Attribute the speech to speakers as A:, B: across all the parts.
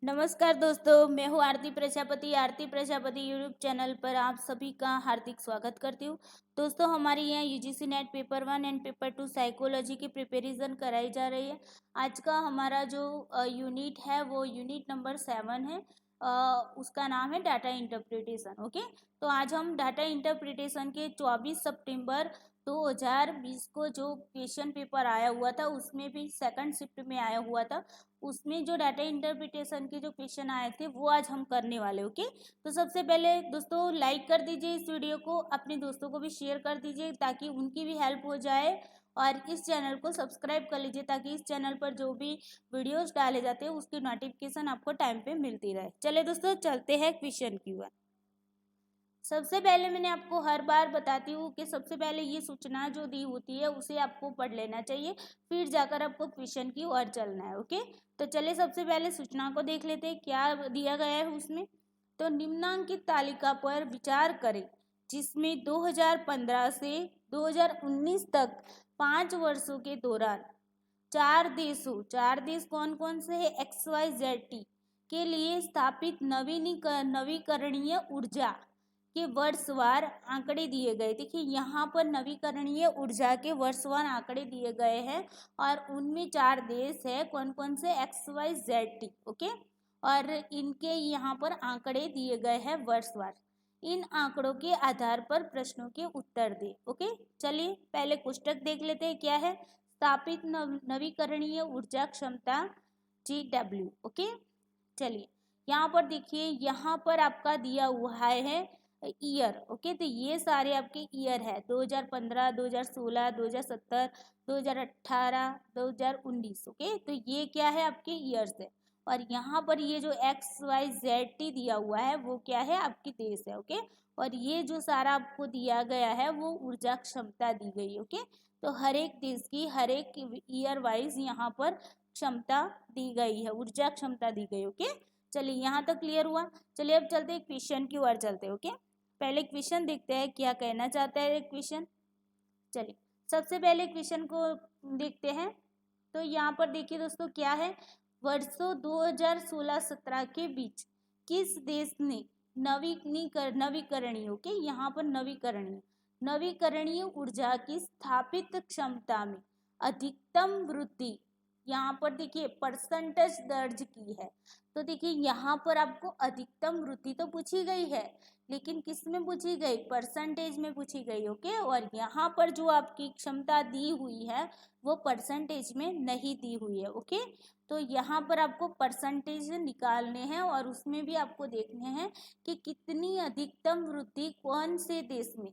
A: नमस्कार दोस्तों, मैं हूँ आरती प्रजापति यूट्यूब चैनल पर आप सभी का हार्दिक स्वागत करती हूँ। दोस्तों, हमारे यहाँ UGC net paper 1 and paper 2 psychology की प्रिपरेशन कराई जा रही है। आज का हमारा जो यूनिट है वो यूनिट नंबर 7 है। उसका नाम है डाटा इंटरप्रिटेशन। ओके, तो आज हम डाटा इंटरप्रिटेशन के 24 सितंबर 2020 को जो क्वेश्चन पेपर आया हुआ था उसमें भी सेकंड शिफ्ट में आया हुआ था, उसमें जो डाटा इंटरप्रिटेशन के जो क्वेश्चन आए थे वो आज हम करने वाले। ओके, तो सबसे पहले दोस्तों लाइक कर दीजिए इस वीडियो को, अपने दोस्तों को भी शेयर कर दीजिए ताकि उनकी भी हेल्प हो जाए, और इस चैनल को सब्सक्राइब कर लीजिए ताकि इस चैनल पर जो भी वीडियोस डाले जाते हैं उसकी नोटिफिकेशन आपको टाइम पे मिलती रहे। चले दोस्तों, चलते हैं क्वेश्चन की ओर। सबसे पहले मैंने आपको हर बार बताती हूँ कि सबसे पहले ये सूचना जो दी होती है उसे आपको पढ़ लेना चाहिए, फिर जाकर आपको क्वेश्चन की ओर चलना है। ओके, तो चलिए सबसे पहले सूचना को देख लेते हैं क्या दिया गया है उसमें। तो निम्नांकित तालिका पर विचार करें जिसमें 2015 से 2019 तक 5 वर्षों के दौरान चार देश कौन कौन से है, XYZ के लिए स्थापित नवीकरणीय ऊर्जा के वर्षवार आंकड़े दिए गए। देखिए यहाँ पर नवीकरणीय ऊर्जा के वर्षवार आंकड़े दिए गए हैं और उनमें 4 देश है, कौन कौन से, XYZ। ओके, और इनके यहाँ पर आंकड़े दिए गए हैं वर्षवार। इन आंकड़ों के आधार पर प्रश्नों के उत्तर दे। ओके, चलिए पहले कोष्टक देख लेते हैं क्या है। स्थापित नवीकरणीय ऊर्जा क्षमता GW। ओके, चलिए यहाँ पर देखिए, यहाँ पर आपका दिया हुआ है ईयर। ओके, तो ये सारे आपके ईयर है 2015, 2016, 2017, 2018, 2019। ओके, तो ये क्या है, आपके ईयर्स है। और यहाँ पर ये जो XYZ दिया हुआ है वो क्या है, आपकी देश है। ओके, और ये जो सारा आपको दिया गया है वो ऊर्जा क्षमता दी गई है। ओके, तो हर एक देश की हर एक ईयर वाइज यहाँ पर क्षमता दी गई है, ऊर्जा क्षमता दी गई। ओके, चलिए यहाँ तक क्लियर हुआ। चलिए अब चलते हैं क्वेश्चन की ओर चलते हैं। ओके, पहले क्वेश्चन देखते हैं क्या कहना चाहता है क्वेश्चन। चलिए सबसे पहले क्वेश्चन को देखते हैं। तो यहाँ पर देखिए दोस्तों क्या है, वर्षों 2016-17 के बीच किस देश ने नवीकरणीय, ओके, यहाँ पर नवीकरणीय ऊर्जा की स्थापित क्षमता में अधिकतम वृद्धि, यहाँ पर देखिए परसेंटेज दर्ज की है। तो देखिए यहाँ पर आपको अधिकतम वृद्धि तो पूछी गई है, लेकिन किस में पूछी गई, परसेंटेज में पूछी गई। ओके, और यहाँ पर जो आपकी क्षमता दी हुई है वो परसेंटेज में नहीं दी हुई है। ओके, तो यहाँ पर आपको परसेंटेज निकालने हैं और उसमें भी आपको देखने हैं कि कितनी अधिकतम वृद्धि कौन से देश में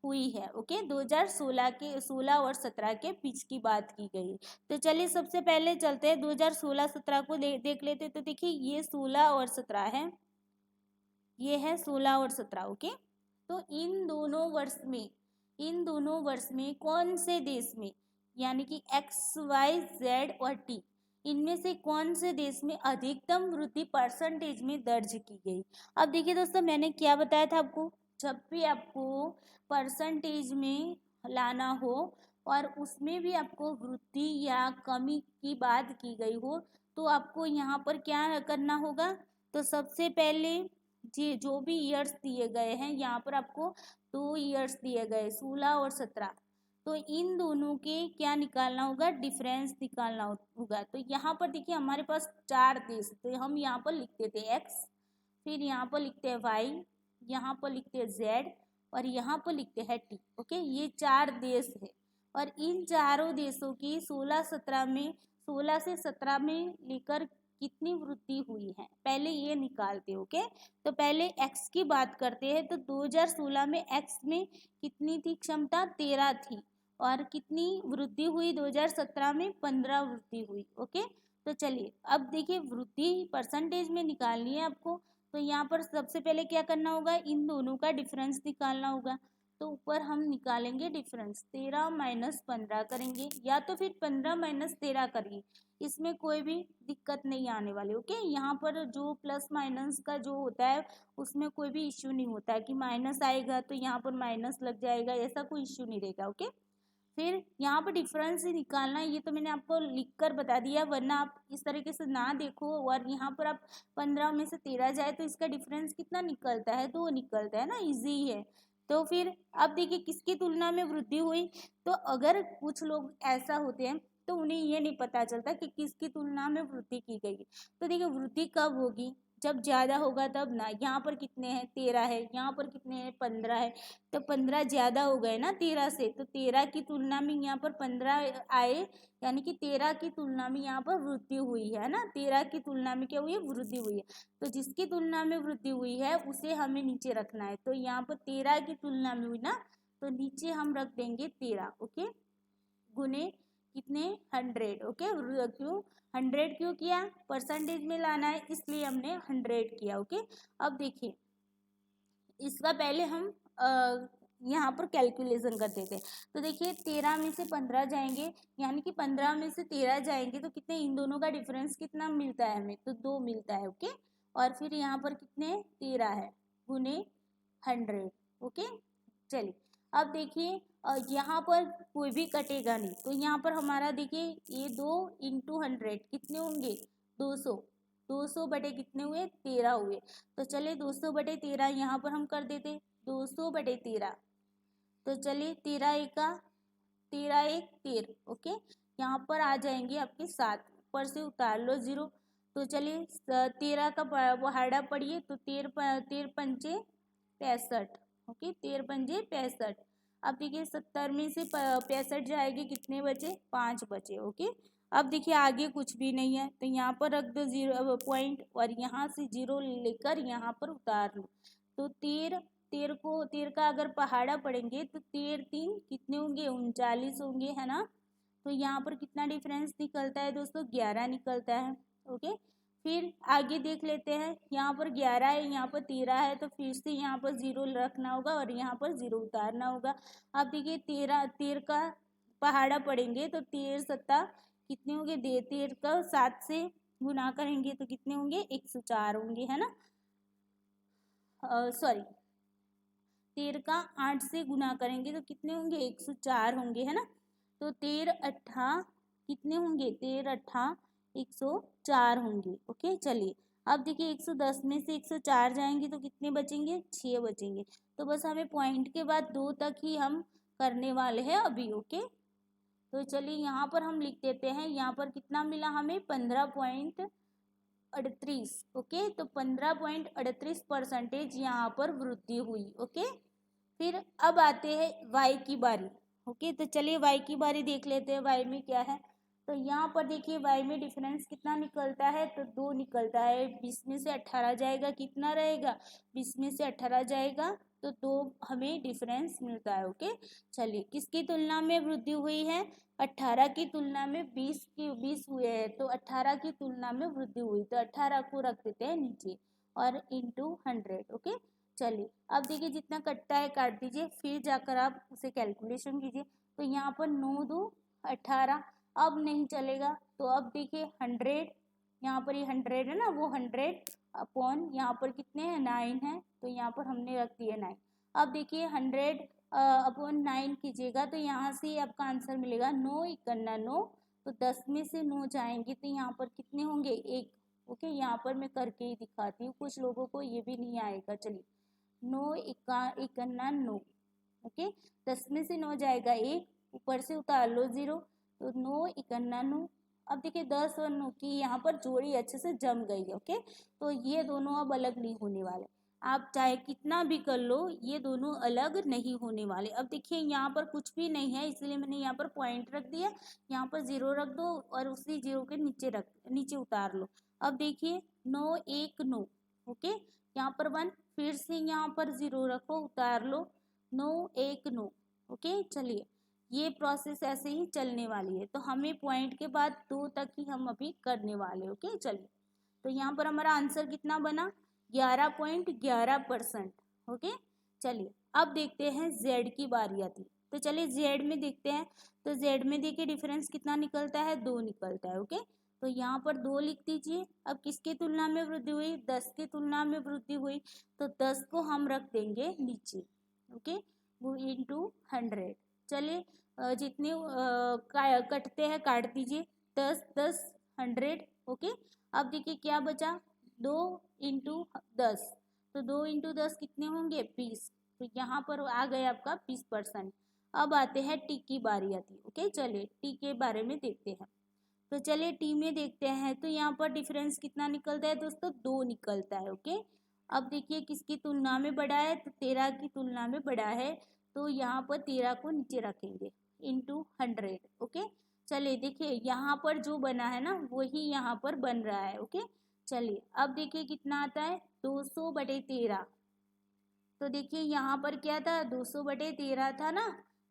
A: हुई है। ओके, 2016 के 16 और 17 के बीच की बात की गई। तो चलिए सबसे पहले चलते हैं 2016-17 को देख लेते। तो देखिए ये 16 और 17 है, ये है 16 और 17। ओके, तो इन दोनों वर्ष में कौन से देश में, यानी कि XYZ और T, इनमें से कौन से देश में अधिकतम वृद्धि परसेंटेज में दर्ज की गई। अब देखिए दोस्तों, मैंने क्या बताया था आपको, जब भी आपको परसेंटेज में लाना हो और उसमें भी आपको वृद्धि या कमी की बात की गई हो तो आपको यहाँ पर क्या करना होगा। तो सबसे पहले जी जो भी ईयर्स दिए गए हैं, यहाँ पर आपको 2 ईयर्स दिए गए 16 और 17, तो इन दोनों के क्या निकालना होगा, डिफरेंस निकालना होगा। तो यहाँ पर देखिए हमारे पास 4 देश, तो हम यहाँ पर लिख देते हैं X, फिर यहाँ पर लिखते हैं Y, यहाँ पर लिखते हैं Z, और यहाँ पर लिखते हैं T। ओके, ये 4 देश है और इन चारों देशों की 16 से 17 में लेकर कितनी वृद्धि हुई है पहले ये निकालते। ओके, तो पहले x की बात करते हैं। तो 2016 में x में कितनी थी क्षमता, 13 थी, और कितनी वृद्धि हुई 2017 में 15 वृद्धि हुई। ओके, तो चलिए अब देखिए वृद्धि परसेंटेज में निकालनी है आपको। तो यहाँ पर सबसे पहले क्या करना होगा, इन दोनों का डिफरेंस निकालना होगा। तो ऊपर हम निकालेंगे डिफरेंस, 13 माइनस 15 करेंगे, या तो फिर 15 माइनस 13 करिए, इसमें कोई भी दिक्कत नहीं आने वाली। ओके, यहाँ पर जो प्लस माइनस का जो होता है उसमें कोई भी इश्यू नहीं होता है कि माइनस आएगा तो यहाँ पर माइनस लग जाएगा, ऐसा कोई इश्यू नहीं रहेगा। ओके, फिर यहाँ पर डिफरेंस ही निकालना है। ये तो मैंने आपको लिख कर बता दिया, वरना आप इस तरीके से ना देखो और यहाँ पर आप 15 में से 13 जाए तो इसका डिफरेंस कितना निकलता है, 2 निकलता है ना, इजी है। तो फिर अब देखिए किसकी तुलना में वृद्धि हुई। तो अगर कुछ लोग ऐसा होते हैं तो उन्हें ये नहीं पता चलता कि किसकी तुलना में वृद्धि की गई। तो देखिए वृद्धि कब होगी, जब ज़्यादा होगा तब ना। यहाँ पर कितने हैं, 13 है, यहाँ पर कितने हैं, 15 है। तो 15 ज़्यादा हो गए ना 13 से, तो 13 की तुलना में यहाँ पर 15 आए, यानी कि 13 की तुलना में यहाँ पर वृद्धि हुई है ना। 13 की तुलना में क्या हुई है, वृद्धि हुई है। तो जिसकी तुलना में वृद्धि हुई है उसे हमें नीचे रखना है। तो यहाँ पर 13 की तुलना में हुई ना, तो नीचे हम रख देंगे 13, ओके, गुने कितने, 100, ओके। क्यों 100 क्यों किया, परसेंटेज में लाना है इसलिए हमने 100 किया, ओके। अब देखिए इसका पहले हम यहाँ पर कैलकुलेशन करते थे। तो देखिए 13 में से 15 जाएंगे, यानी कि 15 में से 13 जाएंगे तो कितने, इन दोनों का डिफरेंस कितना मिलता है हमें, तो 2 मिलता है, ओके। और फिर यहाँ पर कितने, 13 है, गुने 100, ओके। चलिए अब देखिए यहाँ पर कोई भी कटेगा नहीं, तो यहाँ पर हमारा देखिए ये 2 इंटू 100 कितने होंगे, 200। 200 बटे कितने हुए, 13 हुए। तो चलिए 200 बटे 13 यहाँ पर हम कर देते, 200 बटे 13। तो चलिए 13 एका 13 एक 13, ओके। यहाँ पर आ जाएंगे आपके 7, ऊपर से उतार लो 0। तो चलिए 13 का वो हाड़ा पढ़िए, तो 13 पंचे 65, ओके, 13 पंजे 65। अब देखिए 70 में से 65 जाएगी, कितने बचे, 5 बचे, ओके। अब देखिए आगे कुछ भी नहीं है तो यहाँ पर रख दो 0 पॉइंट, और यहाँ से 0 लेकर यहाँ पर उतार लो। तो 13 का अगर पहाड़ा पढ़ेंगे तो 13 3 कितने होंगे, 39 होंगे, है ना। तो यहाँ पर कितना डिफरेंस निकलता है दोस्तों, 11 निकलता है, ओके। फिर आगे देख लेते हैं, यहाँ पर 11 है, यहाँ पर 13 है, तो फिर से यहाँ पर 0 रखना होगा और यहाँ पर 0 उतारना होगा। अब देखिए 13 का पहाड़ा पढ़ेंगे तो 13 सत्ता कितने होंगे, 13 का 7 से गुना करेंगे तो कितने होंगे, 104 होंगे, है ना। सॉरी 13 का 8 से गुना करेंगे तो कितने होंगे, 104 होंगे, है ना। तो 13 अट्ठा कितने होंगे, 13 अट्ठा 104 होंगे, ओके। चलिए अब देखिए 110 में से 104 जाएंगे तो कितने बचेंगे, 6 बचेंगे। तो बस हमें पॉइंट के बाद 2 तक ही हम करने वाले हैं अभी, ओके। तो चलिए यहाँ पर हम लिख देते हैं, यहाँ पर कितना मिला हमें, 15.38, ओके। तो 15.38% यहाँ पर वृद्धि हुई, ओके। फिर अब आते हैं y की बारी, ओके। तो चलिए y की बारी देख लेते हैं, y में क्या है। तो यहाँ पर देखिए y में डिफरेंस कितना निकलता है, तो 2 निकलता है। 20 में से 18 जाएगा, कितना रहेगा, 20 में से 18 जाएगा तो 2 हमें डिफरेंस मिलता है, ओके। चलिए किसकी तुलना में वृद्धि हुई है, 18 की तुलना में 20 हुए हैं, तो 18 की तुलना में वृद्धि हुई, तो 18 को रख देते हैं नीचे और इंटू 100, ओके। चलिए अब देखिए जितना कटता है काट दीजिए, फिर जाकर आप उसे कैलकुलेशन कीजिए। तो यहाँ पर 9 2 18, अब नहीं चलेगा। तो अब देखिए 100, यहाँ पर ये 100 है ना, वो 100 अपॉन यहाँ पर कितने हैं, 9 है, तो यहाँ पर हमने रख दिया 9। अब देखिए 100 अपॉन 9 कीजिएगा तो यहाँ से आपका आंसर मिलेगा 9 इकन्ना 9। तो 10 में से 9 जाएंगे तो यहाँ पर कितने होंगे, 1, ओके। यहाँ पर मैं करके ही दिखाती हूँ, कुछ लोगों को ये भी नहीं आएगा। चलिए 9 इकन्ना 9, ओके। 10 में से 9 जाएगा 1, ऊपर से उतार लो 0, तो 9 इकन्ना 9। अब देखिए 10 और 9 की यहाँ पर जोड़ी अच्छे से जम गई है, ओके। तो ये दोनों अब अलग नहीं होने वाले, आप चाहे कितना भी कर लो ये दोनों अलग नहीं होने वाले। अब देखिए यहाँ पर कुछ भी नहीं है इसलिए मैंने यहाँ पर पॉइंट रख दिया, यहाँ पर 0 रख दो और उसी 0 के नीचे उतार लो। अब देखिए 9 1 9, ओके, यहाँ पर 1, फिर से यहाँ पर 0 रखो, उतार लो, 9 1 9, ओके। चलिए ये प्रोसेस ऐसे ही चलने वाली है, तो हमें पॉइंट के बाद 2 तक ही हम अभी करने वाले, ओके। चलिए तो यहाँ पर हमारा आंसर कितना बना, 11.11%, ओके। चलिए अब देखते हैं z की बारी आती, तो चलिए z में देखते हैं। तो z में देखिए डिफरेंस कितना निकलता है, 2 निकलता है, ओके। तो यहाँ पर 2 लिख दीजिए। अब किसकी तुलना में वृद्धि हुई, 10 की तुलना में वृद्धि हुई, तो 10 को हम रख देंगे नीचे, ओके, वो इंटू 100। चलिए जितने कटते हैं काट दीजिए, 10 10 100। ओके, अब देखिए क्या बचा, 2 इंटू 10, तो 2 इंटू 10 कितने होंगे, 20। तो यहाँ पर आ गया आपका 20%। अब आते हैं टी की बारी आती है। ओके, चलिए टी के बारे में देखते हैं। तो चलिए टी में देखते हैं, तो यहाँ पर डिफरेंस कितना निकलता है दोस्तों, 2 निकलता है। ओके, अब देखिए किसकी तुलना में बड़ा है, तो 13 की तुलना में बड़ा है, तो यहाँ पर 13 को नीचे रखेंगे इंटू 100। ओके, चलिए देखिए यहाँ पर जो बना है ना वही यहाँ पर बन रहा है। ओके, चलिए अब देखिए कितना आता है, 200/13। तो देखिए यहाँ पर क्या था, 200/13 था ना,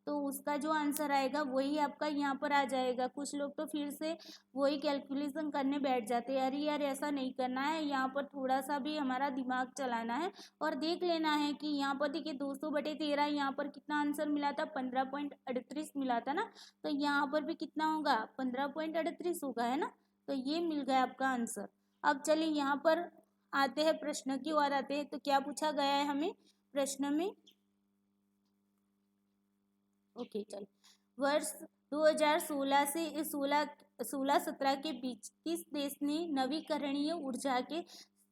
A: तो उसका जो आंसर आएगा वही आपका यहाँ पर आ जाएगा। कुछ लोग तो फिर से वही कैलकुलेशन करने बैठ जाते हैं, अरे यार ऐसा नहीं करना है, यहाँ पर थोड़ा सा भी हमारा दिमाग चलाना है और देख लेना है कि यहाँ पर देखिए 200/13, यहाँ पर कितना आंसर मिला था, 15.38 मिला था ना, तो यहाँ पर भी कितना होगा, 15.38 होगा, है ना। तो ये मिल गया आपका आंसर। अब चलिए यहाँ पर आते हैं, प्रश्न की ओर आते हैं। तो क्या पूछा गया है हमें प्रश्न में, ओके चल, वर्ष 2016 से 16-17 के बीच किस देश ने नवीकरणीय ऊर्जा के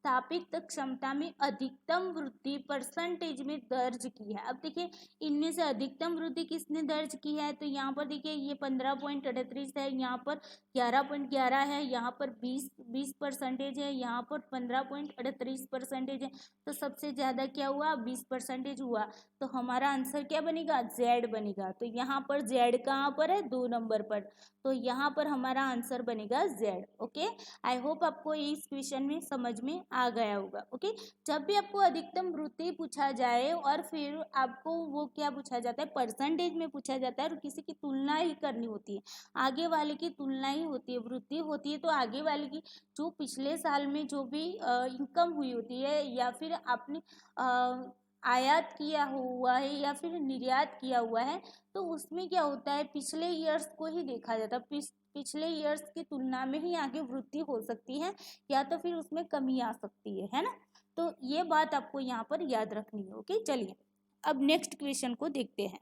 A: स्थापित क्षमता में अधिकतम वृद्धि परसेंटेज में दर्ज की है। अब देखिए इनमें से अधिकतम वृद्धि किसने दर्ज की है, तो यहाँ पर देखिए ये 15.38 है, यहाँ पर 11.11 है, यहाँ पर 20% है, यहाँ पर 15.38% है। तो सबसे ज़्यादा क्या हुआ, 20% हुआ। तो हमारा आंसर क्या बनेगा, जेड बनेगा। तो यहाँ पर जेड कहाँ पर है, 2 नंबर पर, तो यहाँ पर हमारा आंसर बनेगा जेड। ओके, आई होप आपको इस क्वेश्चन में समझ में आ गया होगा। ओके, जब भी आपको अधिकतम वृद्धि पूछा जाए और फिर आपको वो क्या पूछा जाता है, परसेंटेज में पूछा जाता है और किसी की तुलना ही करनी होती है, आगे वाले की तुलना ही होती है, वृद्धि होती है, तो आगे वाले की जो पिछले साल में जो भी इनकम हुई होती है या फिर आपने आयात किया हुआ है या फिर निर्यात किया हुआ है, तो उसमें क्या होता है, पिछले ईयर्स को ही देखा जाता है, पिछले ईयर्स की तुलना में ही आगे वृद्धि हो सकती है या तो फिर उसमें कमी आ सकती है ना। तो ये बात आपको यहाँ पर याद रखनी है। ओके, चलिए अब नेक्स्ट क्वेश्चन को देखते हैं।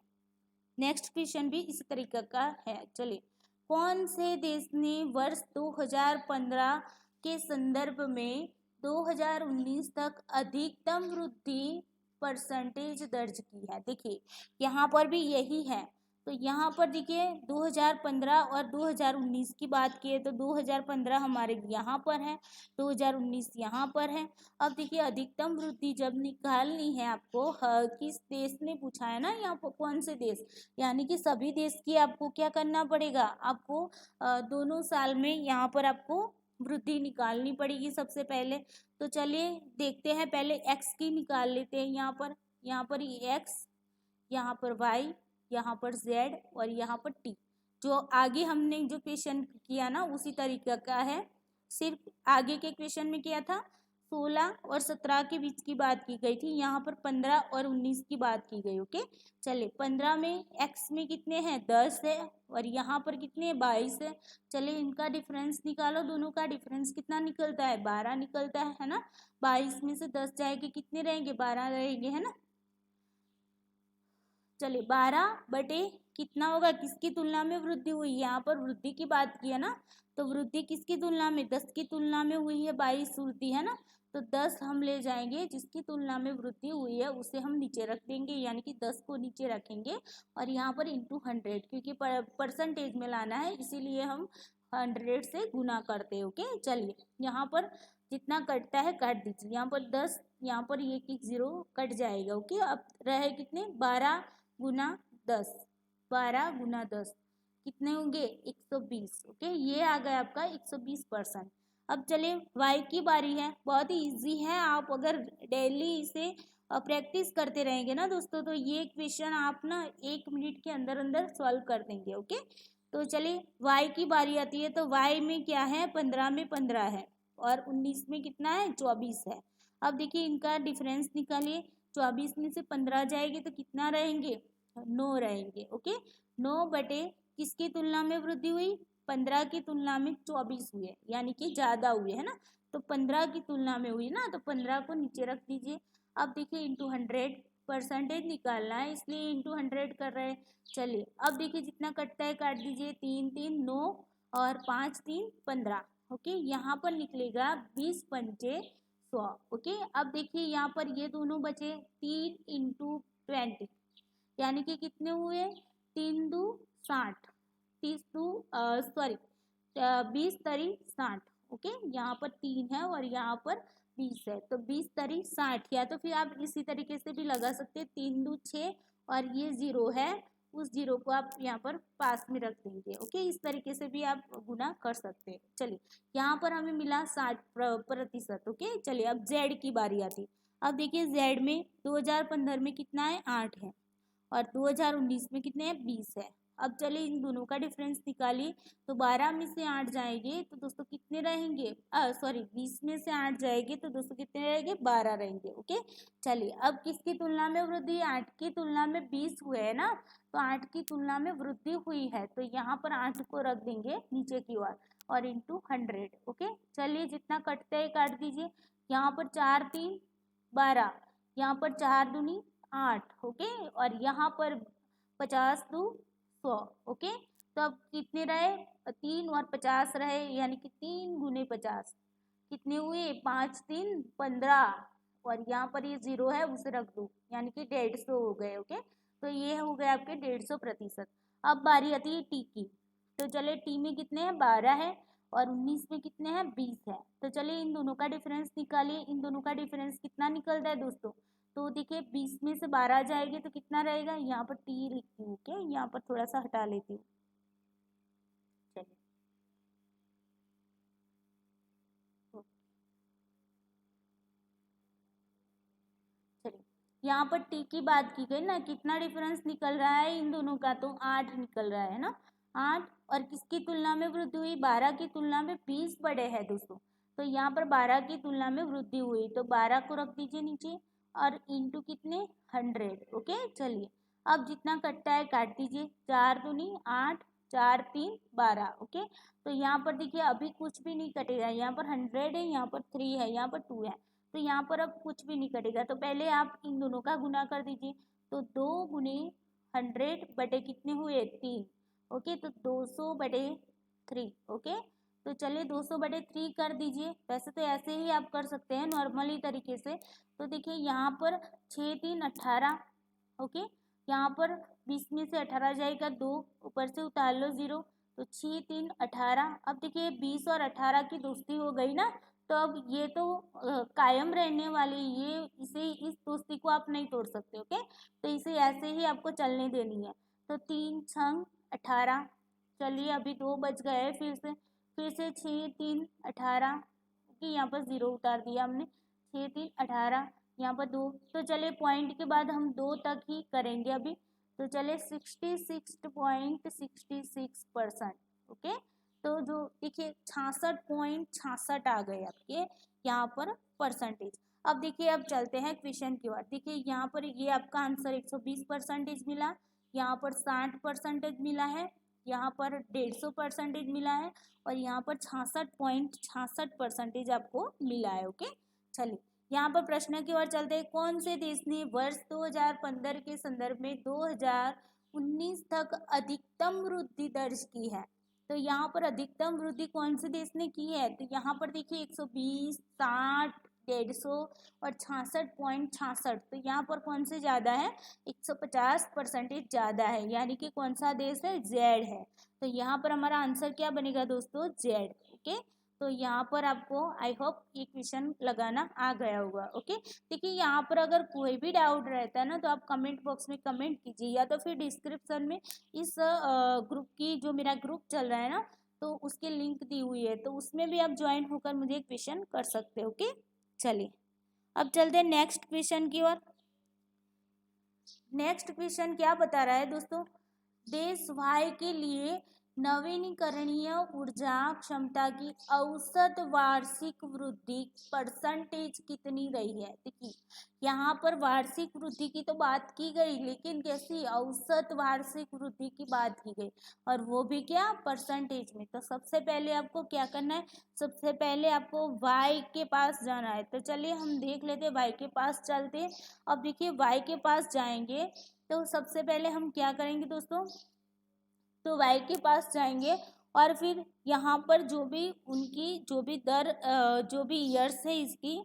A: नेक्स्ट क्वेश्चन भी इस तरीके का है। चलिए, कौन से देश ने वर्ष 2015 के संदर्भ में 2019 तक अधिकतम वृद्धि परसेंटेज दर्ज की है। देखिए यहाँ पर भी यही है, तो यहाँ पर देखिए 2015 और 2019 की बात किए तो 2015 हमारे यहाँ पर है, 2019 यहाँ पर है। अब देखिए अधिकतम वृद्धि जब निकालनी है आपको, किस देश ने पूछा है ना, यहाँ पर कौन से देश, यानी कि सभी देश की आपको क्या करना पड़ेगा, आपको दोनों साल में यहाँ पर आपको वृद्धि निकालनी पड़ेगी सबसे पहले। तो चलिए देखते हैं, पहले एक्स की निकाल लेते हैं। यहाँ पर एक्स, यहाँ पर वाई, यहाँ पर जेड और यहाँ पर टी। जो आगे हमने जो क्वेश्चन किया ना उसी तरीके का है, सिर्फ आगे के क्वेश्चन में किया था 16 और 17 के बीच की बात की गई थी, यहाँ पर 15 और 19 की बात की गई। ओके, चलिए 15 में एक्स में कितने हैं, 10 है, और यहाँ पर कितने हैं, 22 है। चलिए इनका डिफरेंस निकालो, दोनों का डिफरेंस कितना निकलता है, 12 निकलता है ना। 22 में से 10 जाएंगे, कितने रहेंगे, 12 रहेंगे, है ना। चलिए 12 बटे कितना होगा, किसकी तुलना में वृद्धि हुई, यहाँ पर वृद्धि की बात की है ना, तो वृद्धि किसकी तुलना में, 10 की तुलना में हुई है, 22 वृद्धि है ना। तो 10 हम ले जाएंगे, जिसकी तुलना में वृद्धि हुई है उसे हम नीचे रख देंगे, यानी कि 10 को नीचे रखेंगे और यहाँ पर इंटू 100, क्योंकि परसेंटेज में लाना है इसीलिए हम 100 से गुना करते हैं। ओके, चलिए यहाँ पर जितना कटता है काट दीजिए, यहाँ पर 10, यहाँ पर ये एक 0 कट जाएगा। ओके, अब रहे कितने, 12 गुना 10, 12 गुना 10 कितने होंगे, 120। ओके, ये आ गया आपका 120%। अब चलिए वाई की बारी है, बहुत ही इजी है, आप अगर डेली इसे प्रैक्टिस करते रहेंगे ना दोस्तों, तो ये क्वेश्चन आप ना 1 मिनट के अंदर अंदर सॉल्व कर देंगे। ओके, तो चलिए वाई की बारी आती है, तो वाई में क्या है, 15 में 15 है और 19 में कितना है, 24 है। अब देखिए इनका डिफरेंस निकालिए, 24 में से 15 जाएगी तो कितना रहेंगे, 9 रहेंगे। ओके, 9 बटे किसकी तुलना में वृद्धि हुई, 15 की तुलना में 24 हुए, यानी कि ज़्यादा हुए, है ना। तो 15 की तुलना में हुई ना, तो 15 को नीचे रख दीजिए। अब देखिए इंटू 100, परसेंटेज निकालना है, इसलिए इंटू 100 कर रहे हैं। चलिए अब देखिए जितना कटता है काट दीजिए, 3 3 9 और 5 3 15। ओके, यहाँ पर निकलेगा 20 पंचे 100। ओके, अब देखिए यहाँ पर ये दोनों बचे, 3 इंटू 20 यानी कि कितने हुए, 3 दू 60, 30 दू सॉरी 20 तरी 60। ओके, यहाँ पर 3 है और यहाँ पर 20 है, तो 20 तरी 60। या तो फिर आप इसी तरीके से भी लगा सकते हैं, 3 दू 6 और ये 0 है, उस 0 को आप यहाँ पर पास में रख देंगे। ओके, इस तरीके से भी आप गुना कर सकते हैं। चलिए यहाँ पर हमें मिला 60%। ओके, चलिए अब जेड की बारी आती। अब देखिए जेड में 2015 में कितना है, 8 है, और 2019 में कितने हैं, 20 है। अब चलिए इन दोनों का डिफरेंस निकालिए, तो 12 में से 8 जाएंगे तो दोस्तों कितने रहेंगे, सॉरी 20 में से 8 जाएंगे तो दोस्तों कितने रहेंगे, 12 रहेंगे। ओके, चलिए अब किसकी तुलना में वृद्धि, 8 की तुलना में 20 हुए है ना, तो 8 की तुलना में वृद्धि हुई है, तो यहाँ पर 8 को रख देंगे नीचे की ओर और इंटू 100। ओके, चलिए जितना कटता है काट दीजिए, यहाँ पर 4 3 12, यहाँ पर 4 दूनी 8। ओके, और यहाँ पर 50 दू 100। ओके, तो अब कितने रहे, 3 और 50 रहे, यानी कि 3 गुने 50 कितने हुए, 5 3 15, और यहाँ पर ये 0 है उसे रख दो, यानी कि 150 हो गए। ओके, तो ये हो गए आपके 150%। अब बारी आती है टी की, तो चले टी में कितने हैं, 12 है, और 19 में कितने हैं, 20 है। तो चलिए इन दोनों का डिफरेंस निकालिए, इन दोनों का डिफरेंस कितना निकलता है दोस्तों, तो देखिए 20 में से 12 जाएगी तो कितना रहेगा, यहाँ पर टी लिखती हूँ। ओके, यहाँ पर थोड़ा सा हटा लेती हूँ। चलिए चलिए यहाँ पर टी की बात की गई ना, कितना डिफरेंस निकल रहा है इन दोनों का, तो 8 निकल रहा है ना, 8। और किसकी तुलना में वृद्धि हुई, 12 की तुलना में 20 बड़े हैं दोस्तों, तो यहाँ पर 12 की तुलना में वृद्धि हुई, तो 12 को रख दीजिए नीचे और इंटू कितने, 100। ओके, चलिए अब जितना कटता है काट दीजिए, 4 दूनी 8, 4 3 12। ओके, तो यहाँ पर देखिए अभी कुछ भी नहीं कटेगा, यहाँ पर 100 है, यहाँ पर 3 है, यहाँ पर 2 है, तो यहाँ पर अब कुछ भी नहीं कटेगा, तो पहले आप इन दोनों का गुना कर दीजिए, तो 2 गुने 100 बटे कितने हुए, 3। ओके, तो 200 बटे 3। ओके, तो चलिए 200 बटे 3 कर दीजिए, वैसे तो ऐसे ही आप कर सकते हैं नॉर्मली तरीके से। तो देखिए यहाँ पर 6 3 18। ओके, यहाँ पर 20 में से 18 जाएगा 2, ऊपर से उतार लो 0, तो 6 3 18। अब देखिए 20 और 18 की दोस्ती हो गई ना, तो अब ये तो कायम रहने वाली, ये इसे इस दोस्ती को आप नहीं तोड़ सकते। ओके, तो इसे ऐसे ही आपको चलने देनी है, तो 3 6 18। चलिए अभी 2 बच गए, फिर से 6 3 18, क्योंकि यहाँ पर 0 उतार दिया हमने, 6 3 18, यहाँ पर 2, तो चलिए पॉइंट के बाद हम 2 तक ही करेंगे अभी, तो चलिए 66.66%। ओके, तो जो देखिए 66.66 आ गए आपके यहाँ पर परसेंटेज। अब देखिए अब चलते हैं क्वेश्चन की ओर। देखिए यहाँ पर ये आपका आंसर 120% मिला, यहाँ पर 60% मिला है, यहाँ पर 150% मिला है, और यहाँ पर 66.66% आपको मिला है। ओके, चलिए यहाँ पर प्रश्न की ओर चलते हैं। कौन से देश ने वर्ष 2015 के संदर्भ में 2019 तक अधिकतम वृद्धि दर्ज की है, तो यहाँ पर अधिकतम वृद्धि कौन से देश ने की है, तो यहाँ पर देखिए 120 60 150 और 66.66, तो यहाँ पर कौन से ज़्यादा है, 150% ज़्यादा है, यानी कि कौन सा देश है, जेड है। तो यहाँ पर हमारा आंसर क्या बनेगा दोस्तों, जेड। ओके, तो यहाँ पर आपको आई होप ये क्वेश्चन लगाना आ गया होगा। ओके, देखिए यहाँ पर अगर कोई भी डाउट रहता है ना, तो आप कमेंट बॉक्स में कमेंट कीजिए, या तो फिर डिस्क्रिप्शन में इस ग्रुप की, जो मेरा ग्रुप चल रहा है ना, तो उसकी लिंक दी हुई है, तो उसमें भी आप ज्वाइन होकर मुझे क्वेश्चन कर सकते हो। ओके, चलिए अब चलते हैं नेक्स्ट क्वेश्चन की ओर। नेक्स्ट क्वेश्चन क्या बता रहा है दोस्तों, देश वाई के लिए नवीनीकरणीय ऊर्जा क्षमता की औसत वार्षिक वृद्धि परसेंटेज कितनी रही है। देखिए यहाँ पर वार्षिक वृद्धि की तो बात की गई, लेकिन कैसी औसत वार्षिक वृद्धि की बात की गई, और वो भी क्या परसेंटेज में। तो सबसे पहले आपको क्या करना है, सबसे पहले आपको y के पास जाना है। तो चलिए हम देख लेते हैं, y के पास चलते हैं। अब देखिए y के पास जाएंगे तो सबसे पहले हम क्या करेंगे दोस्तों, तो y के पास जाएंगे और फिर यहाँ पर जो भी उनकी जो भी दर जो भी ईयर्स है इसकी,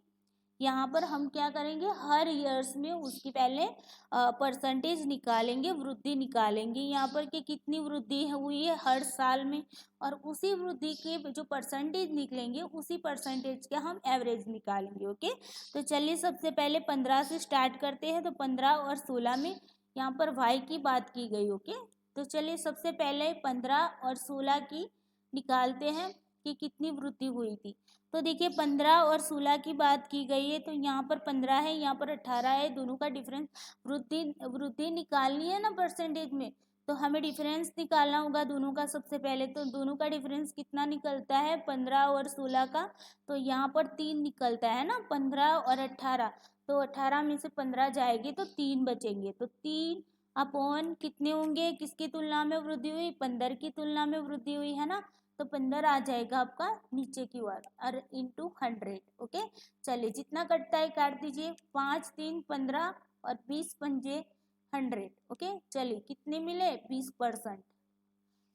A: यहाँ पर हम क्या करेंगे, हर ईयर्स में उसकी पहले परसेंटेज निकालेंगे, वृद्धि निकालेंगे यहाँ पर कि कितनी वृद्धि हुई है हर साल में, और उसी वृद्धि के जो परसेंटेज निकलेंगे उसी परसेंटेज का हम एवरेज निकालेंगे। ओके, तो चलिए सबसे पहले 15 से स्टार्ट करते हैं। तो 15 और 16 में यहाँ पर y की बात की गई। ओके, तो चलिए सबसे पहले 15 और 16 की निकालते हैं कि कितनी वृद्धि हुई थी। तो देखिए 15 और 16 की बात की गई है, तो यहाँ पर 15 है, यहाँ पर 18 है, दोनों का डिफरेंस, वृद्धि निकालनी है ना परसेंटेज में, तो हमें डिफरेंस निकालना होगा दोनों का। सबसे पहले तो दोनों का डिफरेंस कितना निकलता है 15 और 16 का, तो यहाँ पर 3 निकलता है ना, 15 और 18, तो 18 में से 15 जाएगी तो 3 बचेंगे, तो 3 अपॉन कितने होंगे, किसकी तुलना में वृद्धि हुई, 15 की तुलना में वृद्धि हुई है ना, तो 15 आ जाएगा आपका नीचे की ओर और इंटू 100। ओके, चलिए जितना कटता है काट दीजिए, 5 3 15 और 20 पंजे 100। ओके, चलिए कितने मिले 20%।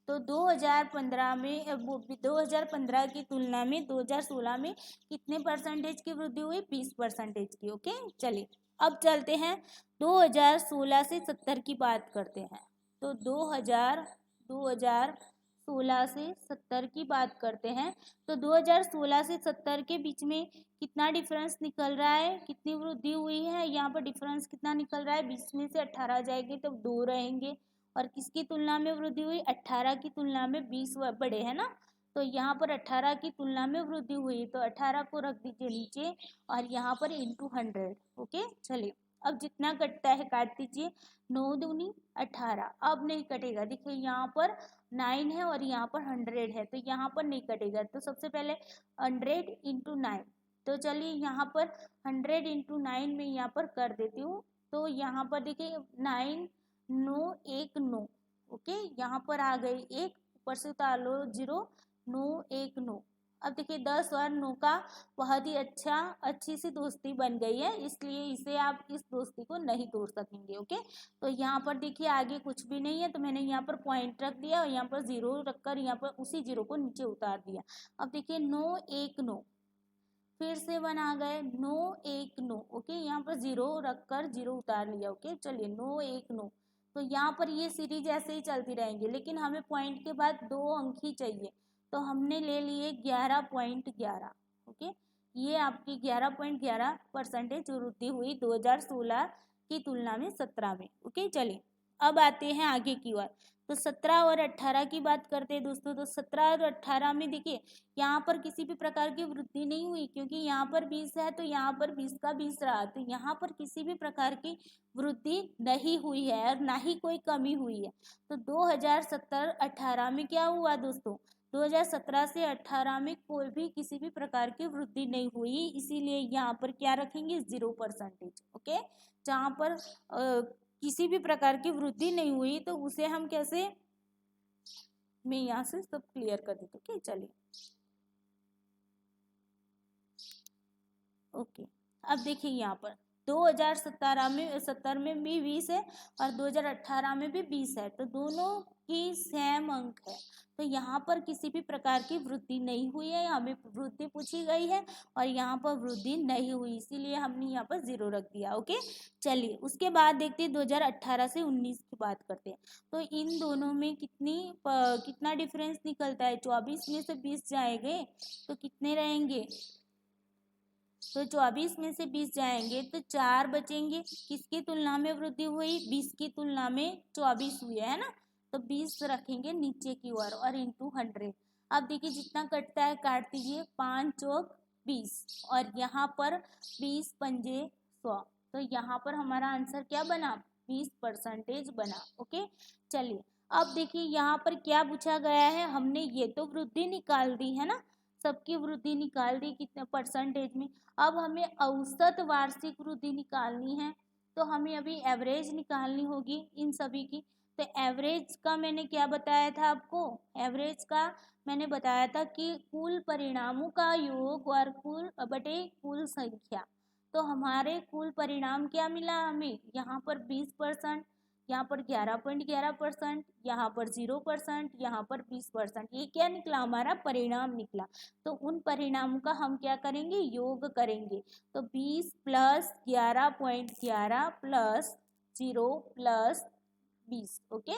A: तो 2015 में 2015 की तुलना में 2016 में कितने परसेंटेज की वृद्धि हुई, 20% की। ओके, चलिए अब चलते हैं 2016 से 70 की बात करते हैं। तो 2016 से 70 की बात करते हैं। तो 2016 से 70 के बीच में कितना डिफरेंस निकल रहा है, कितनी वृद्धि हुई है, यहाँ पर डिफरेंस कितना निकल रहा है, 20 में से 18 जाएगी तो 2 रहेंगे, और किसकी तुलना में वृद्धि हुई, 18 की तुलना में 20 बड़े है ना, तो यहाँ पर 18 की तुलना में वृद्धि हुई, तो 18 को रख दीजिए नीचे और यहाँ पर इंटू 100। ओके, चलिए अब जितना कटता है काट दीजिए, 9 दूनी 18, अब नहीं कटेगा। देखिए यहाँ पर 9 है और यहाँ पर 100 है, तो यहाँ पर नहीं कटेगा। तो सबसे पहले 100 इंटू 9, तो चलिए यहाँ पर 100 इंटू 9 में यहाँ पर कर देती हूँ। तो यहाँ पर देखिए 9 9 1 9। ओके, यहाँ पर आ गई एक, ऊपर से उतार लो 0, 9 1 9। अब देखिए 10 और 9 का बहुत ही अच्छी सी दोस्ती बन गई है, इसलिए इसे आप इस दोस्ती को नहीं तोड़ सकेंगे। ओके, तो यहाँ पर देखिए आगे कुछ भी नहीं है, तो मैंने यहाँ पर पॉइंट रख दिया और यहाँ पर 0 रखकर यहाँ पर उसी 0 को नीचे उतार दिया। अब देखिए 9 1 9, फिर से 1 आ गए, 9 1 9। ओके, यहाँ पर 0 रखकर 0 उतार लिया। ओके, चलिए 9 1 9, तो यहाँ पर ये सीरीज ऐसे ही चलती रहेंगी, लेकिन हमें पॉइंट के बाद 2 अंक ही चाहिए, तो हमने ले लिए 11.11। ओके, ये आपकी 11.11% वृद्धि हुई 2016 की तुलना में 17 में। ओके, चलिए अब आते हैं आगे की ओर। तो 17 और 18 की बात करते हैं दोस्तों। तो 17 और 18 में देखिए यहाँ पर किसी भी प्रकार की वृद्धि नहीं हुई, क्योंकि यहाँ पर 20 है तो यहाँ पर 20 का 20 रहा, तो यहाँ पर किसी भी प्रकार की वृद्धि नहीं हुई है और ना ही कोई कमी हुई है। तो 2017-18 में क्या हुआ दोस्तों, 2017 से 18 में कोई भी किसी भी प्रकार की वृद्धि नहीं हुई, इसीलिए यहाँ पर क्या रखेंगे 0%। ओके, जहाँ पर किसी भी प्रकार की वृद्धि नहीं हुई तो उसे हम कैसे, मैं यहाँ से सब क्लियर कर देती हूँ। ओके, चलिए ओके, अब देखिए यहाँ पर 2017 में भी 20 है और 2018 में भी 20 है, तो दोनों की सेम अंक है, तो यहाँ पर किसी भी प्रकार की वृद्धि नहीं हुई है, हमें वृद्धि पूछी गई है और यहाँ पर वृद्धि नहीं हुई, इसीलिए हमने यहाँ पर 0 रख दिया। ओके, चलिए उसके बाद देखते हैं 2018 से 19 की बात करते हैं। तो इन दोनों में कितना डिफरेंस निकलता है, 24 में से 20 जाएंगे तो कितने रहेंगे, तो 24 में से 20 जाएंगे तो 4 बचेंगे, किसकी तुलना में वृद्धि हुई, 20 की तुलना में 24 हुई है ना, तो 20 रखेंगे नीचे की ओर और इंटू 100। अब देखिए जितना कटता है काट दीजिए, 5 चौक 20 और यहाँ पर 20 पंजे 100, तो यहाँ पर हमारा आंसर क्या बना, 20% बना। ओके, चलिए अब देखिए यहाँ पर क्या पूछा गया है, हमने ये तो वृद्धि निकाल दी है ना, सबकी वृद्धि निकाल दी कितने परसेंटेज में। अब हमें औसत वार्षिक वृद्धि निकालनी है, तो हमें अभी एवरेज निकालनी होगी इन सभी की। तो एवरेज का मैंने क्या बताया था आपको, एवरेज का मैंने बताया था कि कुल परिणामों का योग और कुल बटे कुल संख्या। तो हमारे कुल परिणाम क्या मिला हमें, यहाँ पर 20%, यहाँ पर 11.11%, यहाँ पर 0%, यहाँ पर 20%, ये क्या निकला, हमारा परिणाम निकला। तो उन परिणामों का हम क्या करेंगे, योग करेंगे। तो 20 प्लस 11.11 प्लस 0 प्लस 20, ओके।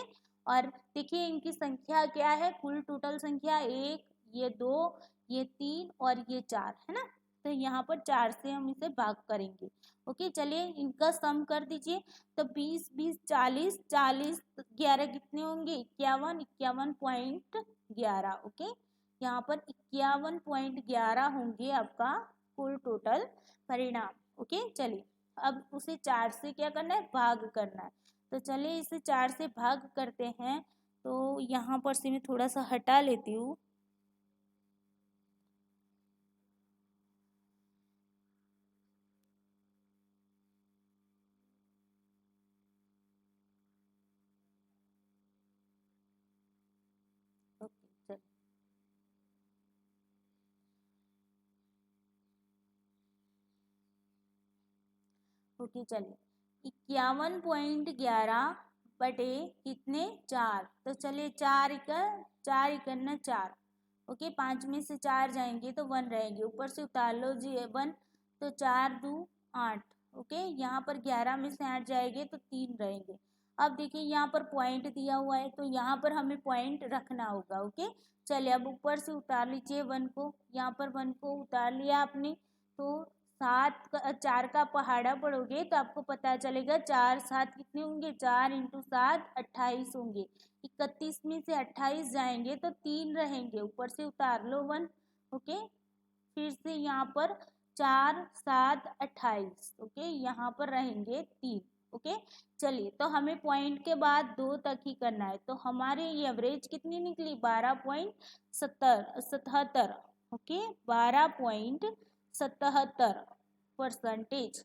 A: और देखिए इनकी संख्या क्या है, कुल टोटल संख्या 1, ये 2, ये 3 और ये 4 है ना। तो यहाँ पर 4 से हम इसे भाग करेंगे, ओके। चलिए इनका सम कर दीजिए। तो 20 20 40, 40 11 कितने होंगे, 51, 51.11, ओके। यहाँ पर 51.11 होंगे आपका कुल टोटल परिणाम, ओके। चलिए अब उसे 4 से क्या करना है, भाग करना है। तो चलिए इसे 4 से भाग करते हैं। तो यहाँ पर से मैं थोड़ा सा हटा लेती हूँ। ओके चलिए, ओके चलिए 51.11 बटे कितने, 4। तो चलिए 4 ओके। 5 में से 4 जाएंगे तो 1 रहेंगे, ऊपर से उतार लो जी 1। तो 4 2 8, ओके। यहाँ पर 11 में से 8 जाएंगे तो 3 रहेंगे। अब देखिए यहाँ पर पॉइंट दिया हुआ है, तो यहाँ पर हमें पॉइंट रखना होगा, ओके। चलिए अब ऊपर से उतार लीजिए 1 को, यहाँ पर 1 को उतार लिया आपने। तो 4 का पहाड़ा पढ़ोगे तो आपको पता चलेगा 4 7 कितने होंगे, 4 इंटू 7 28 होंगे। 31 में से 28 जाएंगे तो 3 रहेंगे, ऊपर से उतार लो 1, ओके। फिर से यहाँ पर 4 7 28, ओके, यहाँ पर रहेंगे 3, ओके। चलिए तो हमें पॉइंट के बाद 2 तक ही करना है। तो हमारे एवरेज कितनी निकली, 12.77, ओके, 12.77%।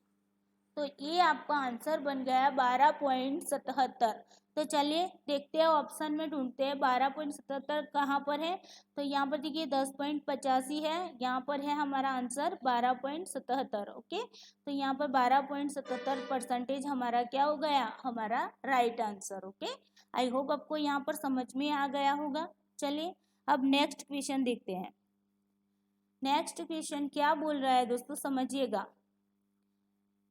A: तो ये आपका आंसर बन गया 12.77। तो चलिए देखते हैं, ऑप्शन में ढूंढते हैं 12.77 कहाँ पर है। तो यहाँ पर देखिए 10.85 है, यहाँ पर है हमारा आंसर 12.77, ओके। तो यहाँ पर 12.77% हमारा क्या हो गया, हमारा right answer, okay. I hope आपको यहाँ पर समझ में आ गया होगा। चलिए अब नेक्स्ट क्वेश्चन देखते हैं। नेक्स्ट क्वेश्चन क्या बोल रहा है दोस्तों, समझिएगा।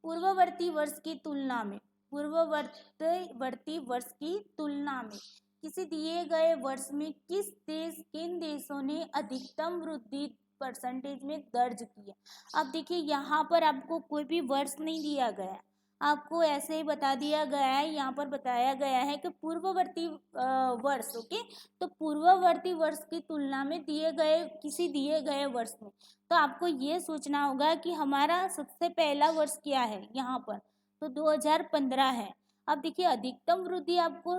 A: पूर्ववर्ती वर्ष की तुलना में, पूर्ववर्ती वर्ष की तुलना में किसी दिए गए वर्ष में किन देशों ने अधिकतम वृद्धि परसेंटेज में दर्ज की है। अब देखिए यहाँ पर आपको कोई भी वर्ष नहीं दिया गया, आपको ऐसे ही बता दिया गया है। यहाँ पर बताया गया है कि पूर्ववर्ती वर्ष, ओके। तो पूर्ववर्ती वर्ष की तुलना में किसी दिए गए वर्ष में, तो आपको ये सोचना होगा कि हमारा सबसे पहला वर्ष क्या है यहाँ पर। तो 2015 है। अब देखिए अधिकतम वृद्धि आपको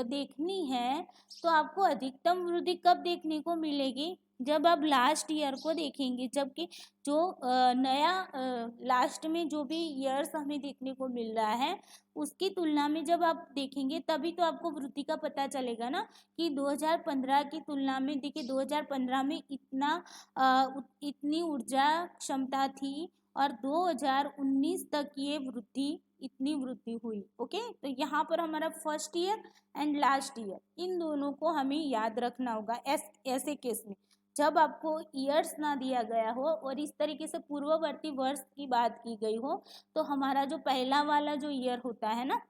A: देखनी है, तो आपको अधिकतम वृद्धि कब देखने को मिलेगी, जब आप लास्ट ईयर को देखेंगे। जबकि जो नया लास्ट में जो भी ईयर्स हमें देखने को मिल रहा है, उसकी तुलना में जब आप देखेंगे तभी तो आपको वृद्धि का पता चलेगा ना, कि 2015 की तुलना में देखिए 2015 में इतनी ऊर्जा क्षमता थी, और 2019 तक ये इतनी वृद्धि हुई, ओके। तो यहाँ पर हमारा first year and last year, इन दोनों को हमें याद रखना होगा ऐसे केस में, जब आपको ईयर्स ना दिया गया हो और इस तरीके से पूर्ववर्ती वर्ष की बात की गई हो। तो हमारा जो पहला वाला जो ईयर होता है ना,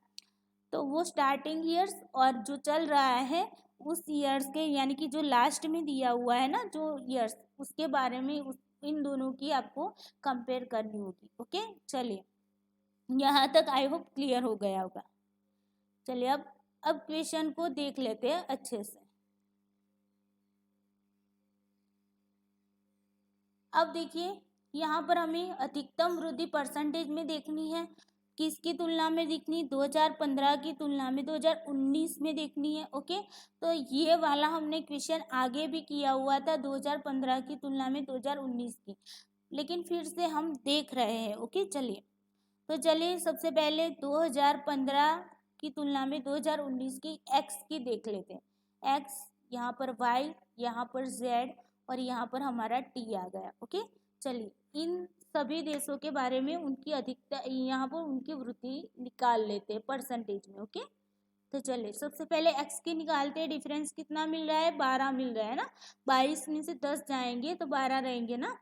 A: तो वो स्टार्टिंग ईयर्स, और जो चल रहा है उस ईयर्स के, यानी कि जो लास्ट में दिया हुआ है ना जो ईयर्स, उसके बारे में इन दोनों की आपको कंपेयर करनी होगी, ओके। चलिए यहाँ तक आई होप क्लियर हो गया होगा। चलिए अब क्वेश्चन को देख लेते हैं अच्छे से। अब देखिए यहाँ पर हमें अधिकतम वृद्धि परसेंटेज में देखनी है। किसकी तुलना में देखनी, 2015 की तुलना में 2019 में देखनी है। ओके, तो ये वाला हमने क्वेश्चन आगे भी किया हुआ था 2015 की तुलना में 2019 की, लेकिन फिर से हम देख रहे हैं। ओके, चलिए तो चलिए सबसे पहले 2015 की तुलना में 2019 की एक्स की देख लेते हैं। एक्स, यहाँ पर वाई, यहाँ पर जेड और यहाँ पर हमारा टी आ गया। ओके, चलिए इन सभी देशों के बारे में उनकी अधिकता, यहाँ पर उनकी वृद्धि निकाल लेते हैं परसेंटेज में। ओके, तो चलिए सबसे पहले एक्स की निकालते हैं। डिफरेंस कितना मिल रहा है, 12 मिल रहा है ना। 22 में से 10 जाएंगे तो 12 रहेंगे ना।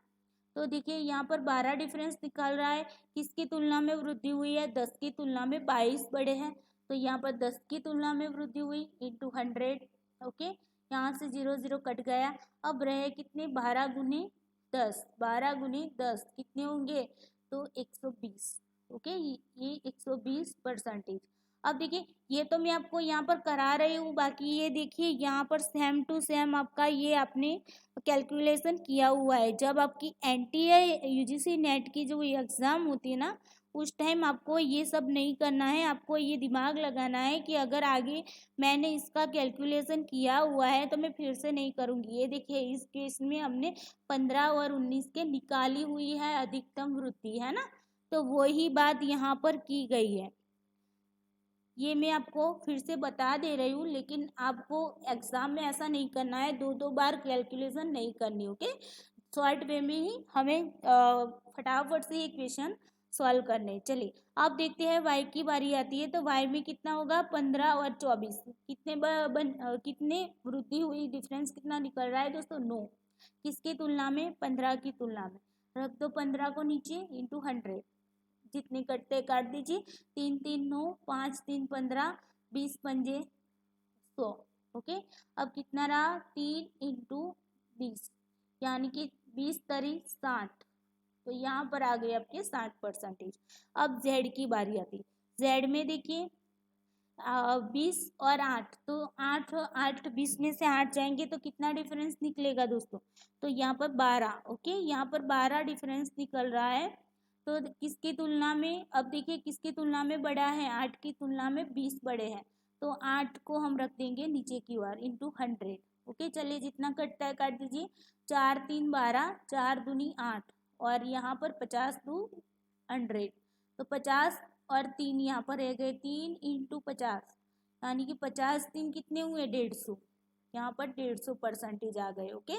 A: तो देखिए यहाँ पर 12 डिफरेंस निकल रहा है। किसकी तुलना में वृद्धि हुई है, 10 की तुलना में 22 बड़े हैं, तो यहाँ पर 10 की तुलना में वृद्धि हुई इंटू 100। ओके, यहाँ से 0 0 कट गया। अब रहे कितने, 12 गुने 10, 12 गुने 10 कितने होंगे, तो 120। ओके, ये 120%। अब देखिए ये तो मैं आपको यहाँ पर करा रही हूँ, बाकी ये देखिए यहाँ पर सेम टू सेम आपका ये आपने कैलकुलेशन किया हुआ है। जब आपकी एनटीए यूजीसी नेट की जो एग्ज़ाम होती है ना, उस टाइम आपको ये सब नहीं करना है। आपको ये दिमाग लगाना है कि अगर आगे मैंने इसका कैलकुलेशन किया हुआ है तो मैं फिर से नहीं करूँगी। ये देखिए इस केस में हमने 15 और 19 के निकाली हुई है अधिकतम वृद्धि, है ना, तो वही बात यहाँ पर की गई है। ये मैं आपको फिर से बता दे रही हूँ, लेकिन आपको एग्ज़ाम में ऐसा नहीं करना है, दो दो बार कैलकुलेशन नहीं करनी। ओके, शॉर्ट वे में ही हमें फटाफट से ये क्वेश्चन सॉल्व करने। चलिए अब देखते हैं वाई की बारी आती है, तो वाई में कितना होगा, 15 और 24 कितने वृद्धि हुई, डिफरेंस कितना निकल रहा है दोस्तों, 9। किसकी तुलना में, 15 की तुलना में। रख दो 15 को नीचे इंटू 100, जितने कटते काट दीजिए, 3 3 9, 5 3 15, 20 पंजे 100। ओके, अब कितना रहा, 3 इंटू 20, यानी कि 20 तरी 60, तो यहाँ पर आ गए आपके 60%। अब जेड की बारी आती, जेड में देखिए 20 और 8, तो 8 8 20 में से 8 जाएंगे तो कितना डिफरेंस निकलेगा दोस्तों, तो यहाँ पर 12। ओके, यहाँ पर 12 डिफरेंस निकल रहा है। तो किसकी तुलना में, अब देखिए किसकी तुलना में बड़ा है, 8 की तुलना में 20 बड़े हैं, तो 8 को हम रख देंगे नीचे की ओर इंटू 100। ओके, चलिए जितना कटता है काट दीजिए, 4 3 12, 4 दूनी 8, और यहाँ पर 50 2 100, तो 50 और 3 यहाँ पर रह गए, 3 इंटू 50, यानी कि 50 3 कितने हुए, 150, यहाँ पर 150% आ गए। ओके,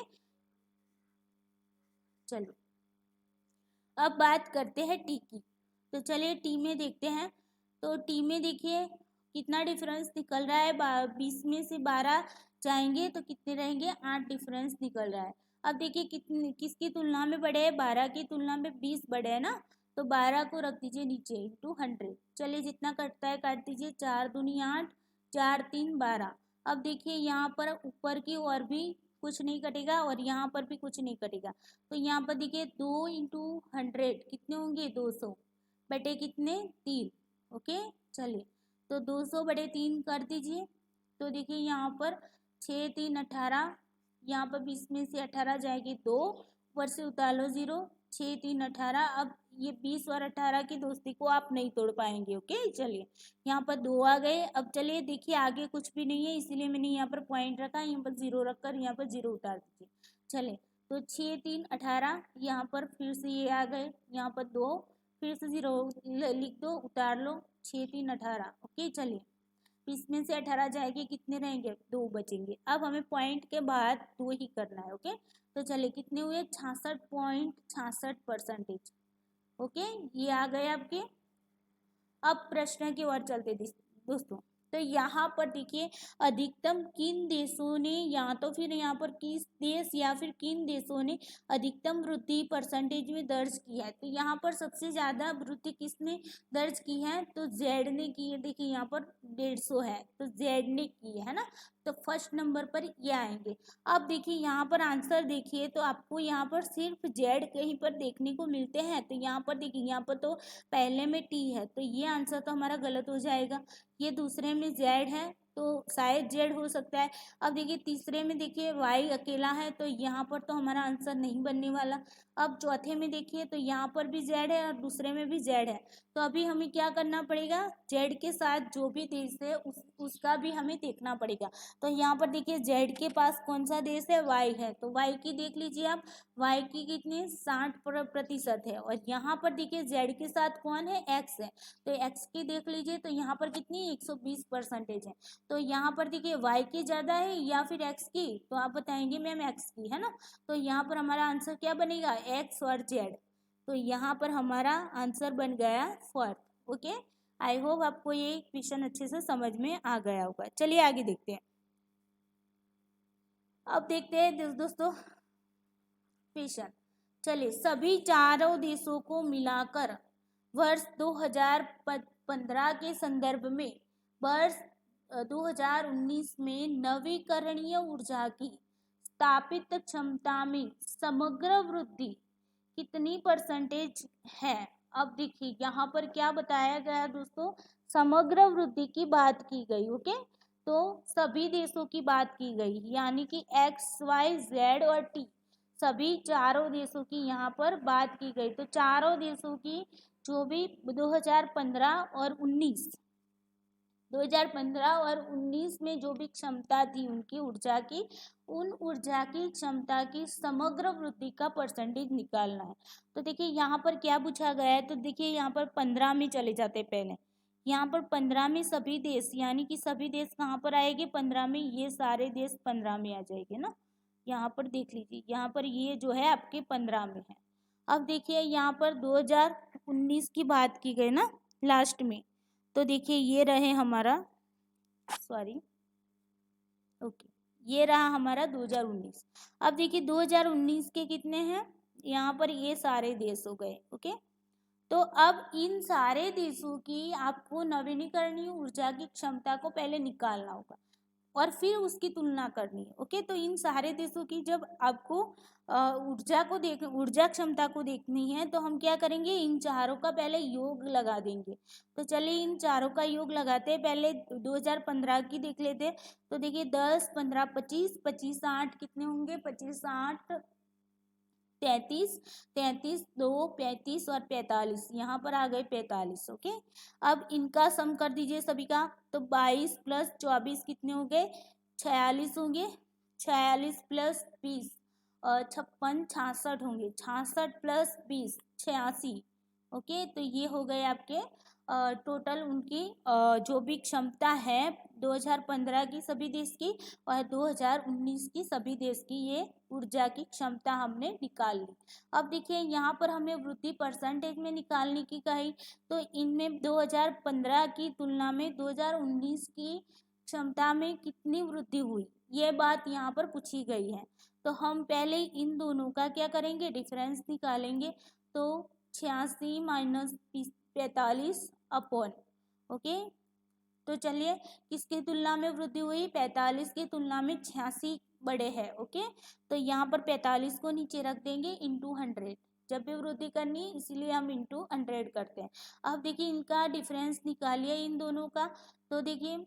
A: चलो अब बात करते हैं टी की, तो चलिए टी में देखते हैं। तो टी में देखिए कितना डिफरेंस निकल रहा है, 20 में से 12 जाएंगे तो कितने रहेंगे, 8 डिफरेंस निकल रहा है। अब देखिए कितने किसकी तुलना में बड़े हैं, 12 की तुलना में 20 बड़े हैं ना, तो 12 को रख दीजिए नीचे इंटू 100। चलिए जितना कटता है काट दीजिए, 4 दूनी 8, 4 3 12। अब देखिए यहाँ पर ऊपर की ओर भी कुछ नहीं कटेगा और यहाँ पर भी कुछ नहीं कटेगा, तो यहाँ पर देखिए 2 इंटू 100 कितने होंगे, 200 बटे कितने, 3। ओके, चलिए तो 200 बटे 3 कर दीजिए, तो देखिए यहाँ पर 6 3 18, यहाँ पर 20 में से 18 जाएगी 2, ऊपर से उतार लो 0, 6 3 18। अब ये 20 और 18 की दोस्ती को आप नहीं तोड़ पाएंगे। ओके, चलिए यहाँ पर 2 आ गए। अब चलिए देखिए आगे कुछ भी नहीं है, इसीलिए मैंने यहाँ पर पॉइंट रखा, यहाँ पर 0 रखकर यहाँ पर 0 उतार दीजिए। चलिए तो 6 3 18, यहाँ पर फिर से ये आ गए, यहाँ पर 2, फिर से 0 लिख दो, उतार लो, 6 3 18। ओके, चलिए 20 में से 18 जाएगी, कितने रहेंगे, 2 बचेंगे। अब हमें पॉइंट के बाद 2 ही करना है। ओके, तो चलिए कितने हुए, 66.66%। ओके, ये आ गए आपके। अब प्रश्न की ओर चलते दोस्तों, तो यहाँ पर देखिए अधिकतम किन देशों ने, या तो फिर यहाँ पर किस देश या फिर किन देशों ने अधिकतम वृद्धि परसेंटेज में दर्ज की है, तो यहाँ पर सबसे ज़्यादा वृद्धि किसने दर्ज की है, तो जेड ने की है। देखिए यहाँ पर 150 है, तो जेड ने की है ना, तो फर्स्ट नंबर पर ये आएंगे। अब देखिए यहाँ पर आंसर देखिए, तो आपको यहाँ पर सिर्फ जेड कहीं पर देखने को मिलते हैं, तो यहाँ पर देखिए यहाँ पर तो पहले में टी है, तो ये आंसर तो हमारा गलत हो जाएगा। ये दूसरे में जेड है, तो शायद जेड हो सकता है। अब देखिए तीसरे में देखिए वाई अकेला है, तो यहाँ पर तो हमारा आंसर नहीं बनने वाला। अब चौथे में देखिए तो यहाँ पर भी जेड है और दूसरे में भी जेड है, तो अभी हमें क्या करना पड़ेगा, जेड के साथ जो भी देश है उसका भी हमें देखना पड़ेगा। तो यहाँ पर देखिए जेड के पास कौन सा देश है, वाई है, तो वाई की देख लीजिए आप, वाई की कितनी 60% है। और यहाँ पर देखिए जेड के साथ कौन है, एक्स है, तो एक्स की देख लीजिए तो यहाँ पर कितनी 120% है। तो यहाँ पर देखिए वाई की ज़्यादा है या फिर एक्स की, तो आप बताएंगे मैम एक्स की, है ना। तो यहाँ पर हमारा आंसर क्या बनेगा, एक्स और जेड। तो यहाँ पर हमारा आंसर बन गया फोर्थ। ओके, आई होप आपको ये क्वेश्चन अच्छे से समझ में आ गया होगा। चलिए आगे देखते हैं। अब देखते हैं दोस्तों क्वेश्चन। चलिए, सभी चारों देशों को मिलाकर वर्ष 2015 के संदर्भ में वर्ष 2019 में नवीकरणीय ऊर्जा की स्थापित क्षमता में समग्र वृद्धि कितनी परसेंटेज है। अब देखिए यहाँ पर क्या बताया गया दोस्तों, समग्र वृद्धि की बात की गई। ओके, तो सभी देशों की बात की गई, यानी कि एक्स वाई जेड और टी, सभी चारों देशों की यहाँ पर बात की गई। तो चारों देशों की जो भी 2015 और 19 में जो भी क्षमता थी उनकी ऊर्जा की, उन ऊर्जा की क्षमता की समग्र वृद्धि का परसेंटेज निकालना है। तो देखिए यहाँ पर क्या पूछा गया है, तो देखिए यहाँ पर 15 में चले जाते पहले। यहाँ पर 15 में सभी देश, यानी कि सभी देश कहाँ पर आएंगे, 15 में, ये सारे देश 15 में आ जाएंगे ना। यहाँ पर देख लीजिए, यहाँ पर ये जो है आपके 15 में है। अब देखिए यहाँ पर 2019 की बात की गई ना लास्ट में, तो देखिए ये रहे हमारा, सॉरी, ओके, ये रहा हमारा 2019। अब देखिए 2019 के कितने हैं, यहाँ पर ये सारे देश हो गए। ओके, तो अब इन सारे देशों की आपको नवीनीकरणीय ऊर्जा की क्षमता को पहले निकालना होगा और फिर उसकी तुलना करनी है। ओके, तो इन सारे देशों की जब आपको ऊर्जा क्षमता को देखनी है, तो हम क्या करेंगे, इन चारों का पहले योग लगा देंगे। तो चलिए इन चारों का योग लगाते हैं। पहले 2015 की देख लेते हैं। तो देखिए 10, 15, 25, 25, 8 कितने होंगे, 25, 8, 33, 33, 2, 35 और 45, यहाँ पर आ गए 45। ओके, अब इनका सम कर दीजिए सभी का, तो 22 प्लस 24 कितने हो गए, 46 होंगे, 46 प्लस 20 56, 66 होंगे, 66 प्लस 20 86। ओके, तो ये हो गए आपके टोटल उनकी जो भी क्षमता है 2015 की सभी देश की और 2019 की सभी देश की, ये ऊर्जा की क्षमता हमने निकाल ली। अब देखिए यहाँ पर हमें वृद्धि परसेंटेज में निकालने की कही, तो इनमें 2015 की तुलना में 2019 की क्षमता में कितनी वृद्धि हुई, ये बात यहाँ पर पूछी गई है। तो हम पहले इन दोनों का क्या करेंगे, डिफरेंस निकालेंगे। तो 86 माइनस 45 अपॉन, ओके, तो चलिए किसकी तुलना में वृद्धि हुई, 45 की तुलना में 86 बड़े हैं। ओके, तो यहाँ पर 45 को नीचे रख देंगे इंटू 100, जब भी वृद्धि करनी है इसीलिए हम इंटू 100 करते हैं। अब देखिए इनका डिफरेंस निकालिए इन दोनों का, तो देखिए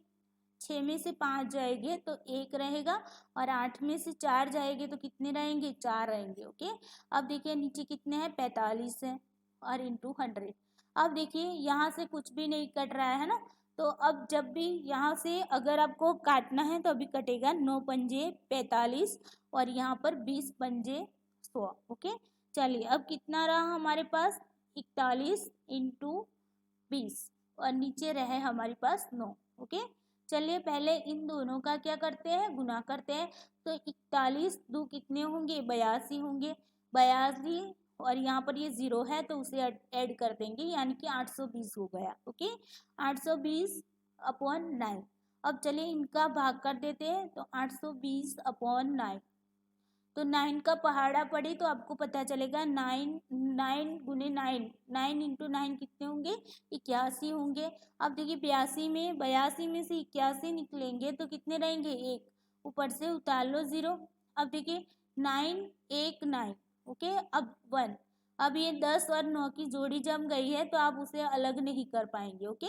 A: 6 में से 5 जाएंगे तो 1 रहेगा और 8 में से 4 जाएंगे तो कितने रहेंगे, 4 रहेंगे। ओके, अब देखिए नीचे कितने हैं, 45 है और इंटू 100। अब देखिए यहाँ से कुछ भी नहीं कट रहा है ना, तो अब जब भी यहाँ से अगर आपको काटना है तो अभी कटेगा 9 पंजे 45 और यहाँ पर 20 पंजे 100। ओके, चलिए अब कितना रहा हमारे पास, 41 इंटू 20 और नीचे रहे हमारे पास 9। ओके, चलिए पहले इन दोनों का क्या करते हैं, गुना करते हैं। तो 41 दो कितने होंगे, 82 होंगे, 82 और यहाँ पर ये 0 है तो उसे ऐड कर देंगे, यानी कि 820 हो गया। Okay, 820 upon 9। अब चलिए इनका भाग कर देते हैं, तो 820 अपॉन 9, तो 9 का पहाड़ा पड़े तो आपको पता चलेगा 9 गुने 9, 9 इंटू 9 कितने होंगे, 81 होंगे। अब देखिए 82 में से 81 निकलेंगे तो कितने रहेंगे, 1, ऊपर से उतार लो 0। अब देखिए 9 1 9, ओके, अब 1। अब ये 10 और 9 की जोड़ी जम गई है तो आप उसे अलग नहीं कर पाएंगे। ओके,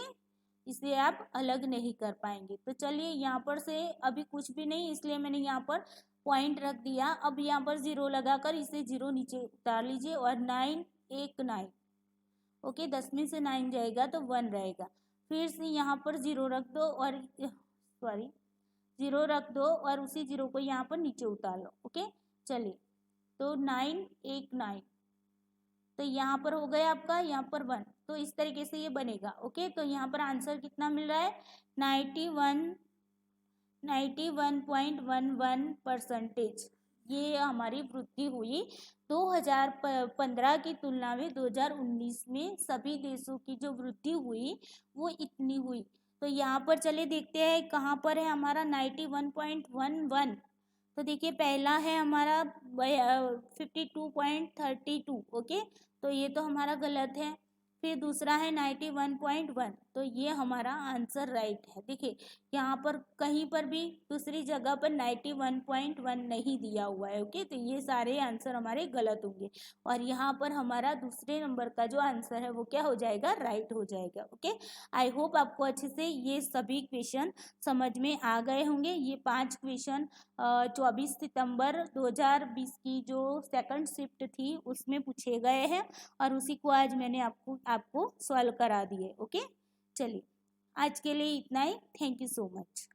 A: इसे आप अलग नहीं कर पाएंगे। तो चलिए यहाँ पर से अभी कुछ भी नहीं, इसलिए मैंने यहाँ पर पॉइंट रख दिया। अब यहाँ पर 0 लगाकर इसे 0 नीचे उतार लीजिए और 9 1 9, ओके 10 में से 9 जाएगा तो 1 रहेगा। फिर से यहाँ पर 0 रख दो और 0 रख दो और उसी 0 को यहाँ पर नीचे उतार लो। ओके चलिए, तो 9 1 9, तो यहाँ पर हो गया आपका, यहाँ पर 1, तो इस तरीके से ये बनेगा। ओके, तो यहाँ पर आंसर कितना मिल रहा है, 91.11%। ये हमारी वृद्धि हुई 2015 की तुलना में 2019 में सभी देशों की जो वृद्धि हुई वो इतनी हुई। तो यहाँ पर चले देखते हैं कहाँ पर है हमारा 91.11। तो देखिए पहला है हमारा 52.32। ओके, तो ये तो हमारा गलत है। फिर दूसरा है 91.1, तो ये हमारा आंसर राइट है। देखिए यहाँ पर कहीं पर भी दूसरी जगह पर 91.1 नहीं दिया हुआ है। ओके, तो ये सारे आंसर हमारे गलत होंगे और यहाँ पर हमारा दूसरे नंबर का जो आंसर है वो क्या हो जाएगा, राइट हो जाएगा। ओके, आई होप आपको अच्छे से ये सभी क्वेश्चन समझ में आ गए होंगे। ये 5 क्वेश्चन 24 सितंबर 2020 की जो सेकंड शिफ्ट थी उसमें पूछे गए हैं और उसी को आज मैंने आपको सॉल्व करा दिए। ओके चलिए, आज के लिए इतना ही। Thank you so much.